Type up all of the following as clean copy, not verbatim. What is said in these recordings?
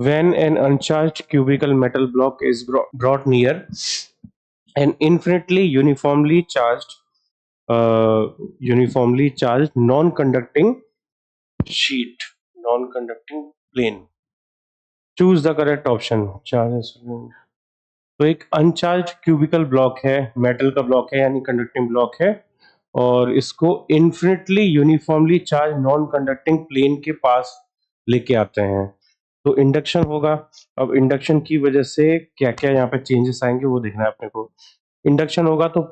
When an uncharged cubical metal block is brought near an infinitely uniformly charged non-conducting sheet, non-conducting plane. Choose the correct option. Charges. तो एक uncharged cubical block है, metal का block है यानी conducting block है, और इसको infinitely uniformly charge non conducting plane के पास लेके आते हैं, तो इंडक्शन होगा। अब इंडक्शन की वजह से क्या क्या यहाँ पे चेंजेस आएंगे वो देखना है अपने को। इंडक्शन होगा तो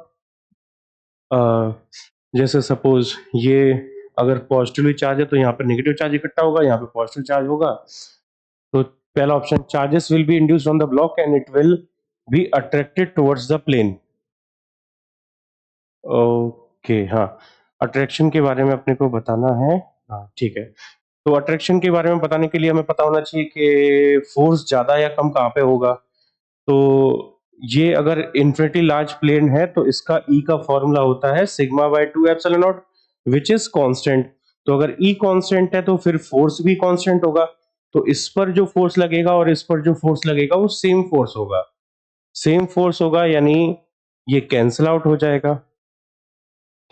जैसे सपोज ये अगर पॉजिटिवली चार्ज है तो यहाँ पर नेगेटिव चार्ज इकट्ठा होगा, यहाँ पे पॉजिटिव चार्ज होगा। तो पहला option, charges will be induced on the block and it will be attracted towards the plane. Okay, हाँ, अट्रैक्शन के बारे में अपने को बताना है। हाँ ठीक है, तो अट्रैक्शन के बारे में बताने के लिए हमें पता होना चाहिए कि फोर्स ज्यादा या कम कहाँ पे होगा। तो ये अगर इन्फिनिटी लार्ज प्लेन है तो इसका ई का फॉर्मूला होता है sigma bye 2 epsilon not which is constant. तो अगर ई कांस्टेंट है तो फिर फोर्स भी कांस्टेंट होगा, तो इस पर जो फोर्स लगेगा और इस पर जो फोर्स लगेगा वो सेम फोर्स होगा। सेम फोर्स होगा यानी ये कैंसिल आउट हो जाएगा,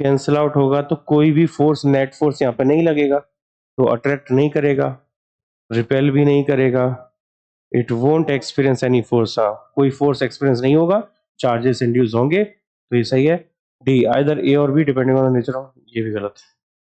कैंसिल आउट होगा तो कोई भी फोर्स, नेट फोर्स यहाँ पे नहीं लगेगा, तो अट्रैक्ट नहीं करेगा, रिपेल भी नहीं करेगा, it won't experience any force. हाँ, कोई फोर्स एक्सपीरियंस नहीं होगा, चार्जेस इंड्यूस होंगे। तो ये सही है डी, आइदर ए और be depending on the nature of. ये भी गलत है।